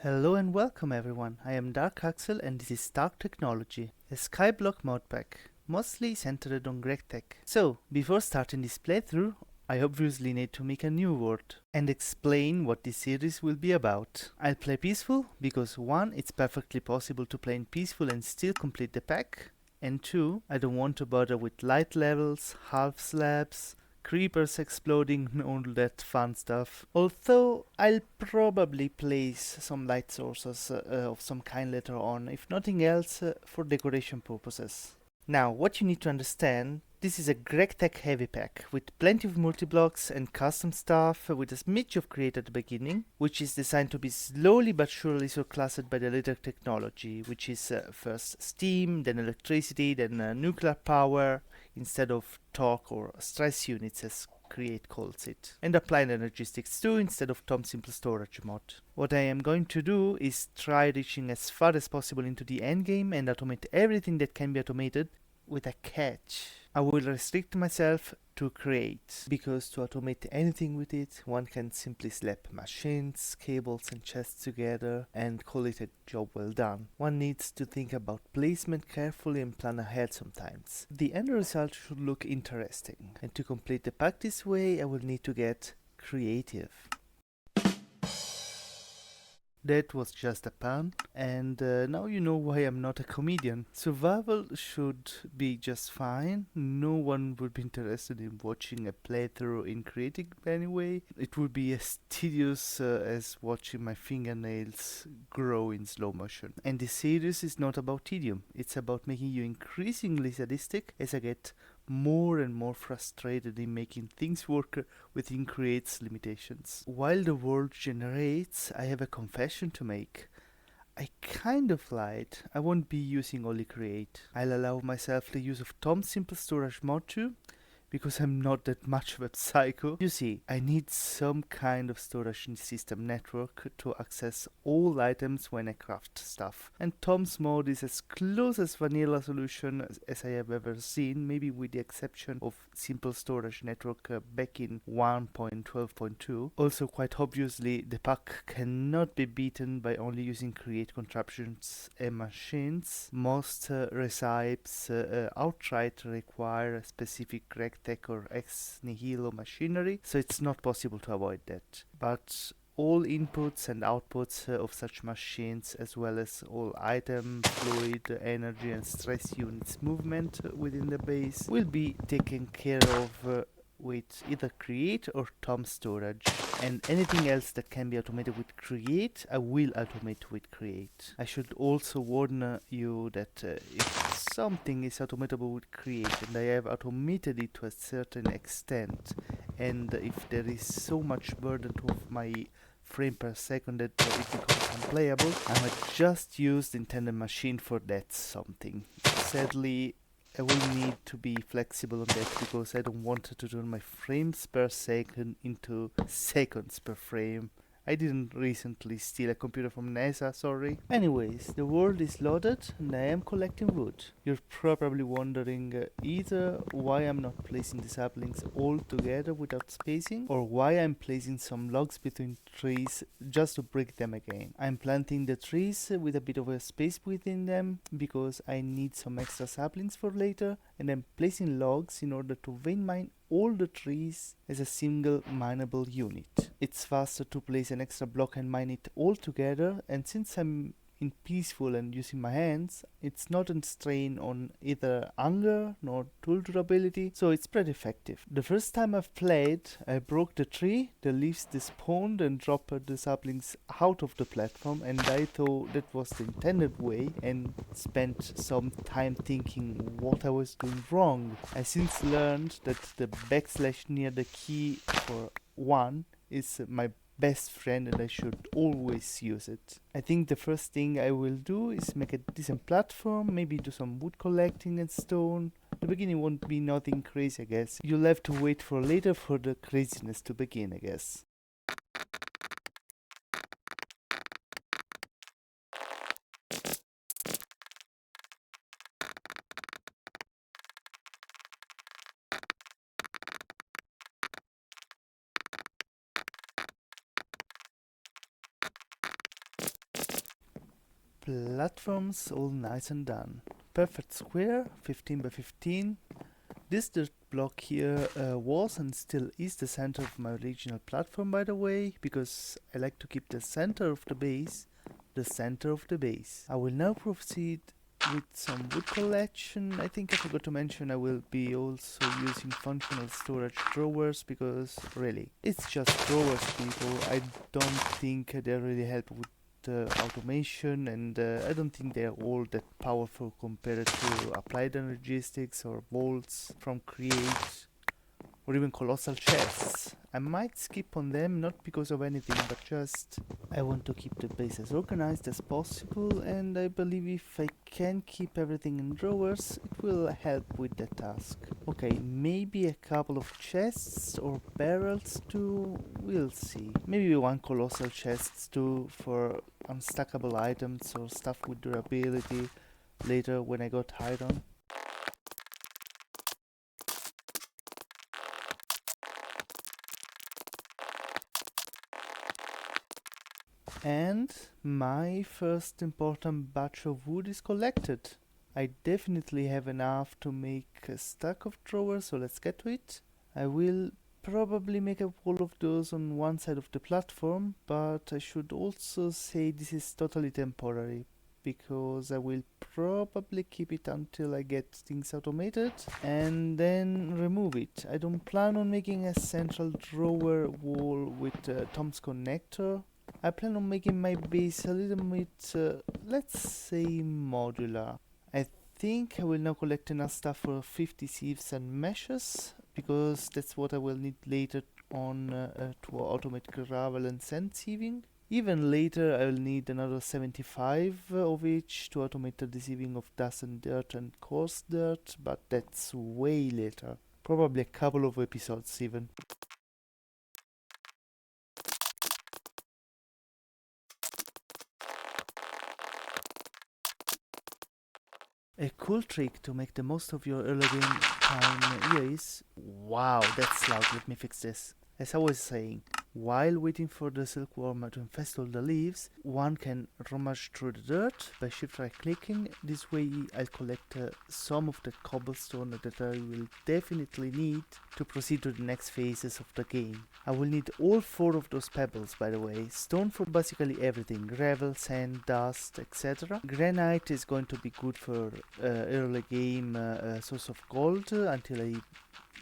Hello and welcome everyone, I am Dark Axel and this is Dark Technology, a Skyblock modpack, mostly centered on Gregtech. So, before starting this playthrough, I obviously need to make a new world and explain what this series will be about. I'll play peaceful because 1. It's perfectly possible to play in peaceful and still complete the pack, and 2. I don't want to bother with light levels, half slabs, creepers exploding and all that fun stuff. Although I'll probably place some light sources of some kind later on, if nothing else for decoration purposes. Now, what you need to understand, this is a Gregtech heavy pack with plenty of multi-blocks and custom stuff with a smidge of create at the beginning, which is designed to be slowly but surely surclassed by the later technology, which is first steam, then electricity, then nuclear power, instead of torque or stress units as Create calls it, and applied energistics too instead of Tom's simple storage mod. What I am going to do is try reaching as far as possible into the endgame and automate everything that can be automated, with a catch. I will restrict myself to create, because to automate anything with it, one can simply slap machines, cables and chests together and call it a job well done. One needs to think about placement carefully and plan ahead sometimes. The end result should look interesting, and to complete the pack this way I will need to get creative. That was just a pun, and now you know why I'm not a comedian. Survival should be just fine. No one would be interested in watching a playthrough in creating anyway. It would be as tedious as watching my fingernails grow in slow motion. And this series is not about tedium. It's about making you increasingly sadistic as I get more and more frustrated in making things work within Create's limitations. While the world generates, I have a confession to make. I kind of lied. I won't be using only Create. I'll allow myself the use of Tom's simple storage mod too, because I'm not that much of a psycho. You see, I need some kind of storage system network to access all items when I craft stuff. And Tom's mod is as close as vanilla solution as I have ever seen, maybe with the exception of simple storage network back in 1.12.2. Also, quite obviously, the pack cannot be beaten by only using create contraptions and machines. Most recipes outright require a specific Gregtech or Ex Nihilo machinery, so it's not possible to avoid that. But all inputs and outputs of such machines, as well as all item, fluid, energy and stress units movement within the base, will be taken care of with either Create or Tom storage, and anything else that can be automated with Create, I will automate with Create. I should also warn you that if something is automatable with Create and I have automated it to a certain extent, and if there is so much burden to my frame per second that it becomes unplayable, I might just use the intended machine for that something. Sadly, I will need to be flexible on that because I don't want to turn my frames per second into seconds per frame. I didn't recently steal a computer from NASA, sorry. Anyways, the world is loaded and I am collecting wood. You're probably wondering either why I'm not placing the saplings all together without spacing, or why I'm placing some logs between trees just to break them again. I'm planting the trees with a bit of a space within them because I need some extra saplings for later, and I'm placing logs in order to vein mine all the trees as a single mineable unit. It's faster to place an extra block and mine it all together, and since I'm in peaceful and using my hands, it's not a strain on either hunger nor tool durability, so it's pretty effective. The first time I've played, I broke the tree, the leaves despawned and dropped the saplings out of the platform, and I thought that was the intended way and spent some time thinking what I was doing wrong. I since learned that the backslash near the key for 1 is my best friend and I should always use it. I think the first thing I will do is make a decent platform, maybe do some wood collecting and stone. The beginning won't be nothing crazy, I guess. You'll have to wait for later for the craziness to begin, I guess. platforms all nice and done. Perfect square, 15 by 15. This dirt block here was and still is the center of my original platform, by the way, because I like to keep the center of the base the center of the base. I will now proceed with some wood collection. I think I forgot to mention I will be also using functional storage drawers, because really, it's just drawers, people. I don't think they really help with automation, and I don't think they are all that powerful compared to applied energistics or bolts from create or even colossal chests. I might skip on them, not because of anything, but just I want to keep the base as organized as possible, and I believe if I can keep everything in drawers, it will help with the task. Okay, maybe a couple of chests or barrels too, we'll see. Maybe one colossal chest too for unstackable items or stuff with durability later when I got iron. And my first important batch of wood is collected. I definitely have enough to make a stack of drawers, so let's get to it. I will probably make a wall of those on one side of the platform, but I should also say this is totally temporary, because I will probably keep it until I get things automated and then remove it. I don't plan on making a central drawer wall with Tom's connector. I plan on making my base a little bit, let's say, modular. I think I will now collect enough stuff for 50 sieves and meshes, because that's what I will need later on to automate gravel and sand sieving. Even later I will need another 75 of each to automate the sieving of dust and dirt and coarse dirt, but that's way later. Probably a couple of episodes even. A cool trick to make the most of your early game time here is... Wow, that's loud, let me fix this. As I was saying, while waiting for the silkworm to infest all the leaves, one can rummage through the dirt by shift right clicking. This way I'll collect some of the cobblestone that I will definitely need to proceed to the next phases of the game. I will need all 4 of those pebbles, by the way. Stone for basically everything: gravel, sand, dust, etc. Granite is going to be good for early game source of gold until I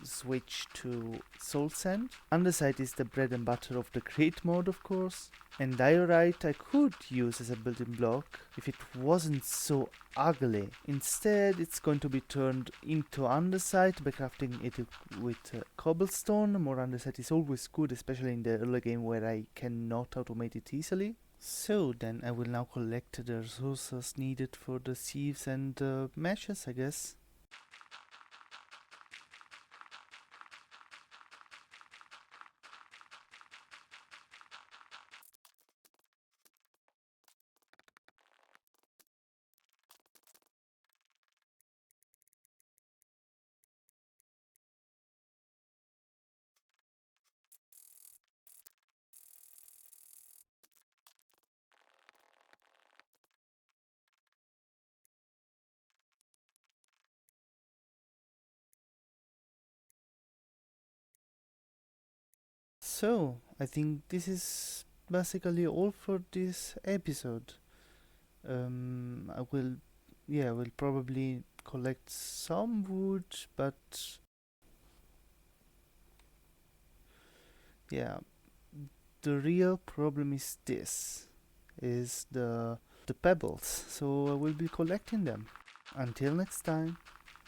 switch to soul sand. Andesite is the bread and butter of the create mode, of course. And diorite I could use as a building block if it wasn't so ugly. Instead, it's going to be turned into andesite by crafting it with cobblestone. More andesite is always good, especially in the early game where I cannot automate it easily. So then I will now collect the resources needed for the sieves and meshes, I guess. So, I think this is basically all for this episode. I will probably collect some wood, but yeah, the real problem is the pebbles. So I will be collecting them. Until next time.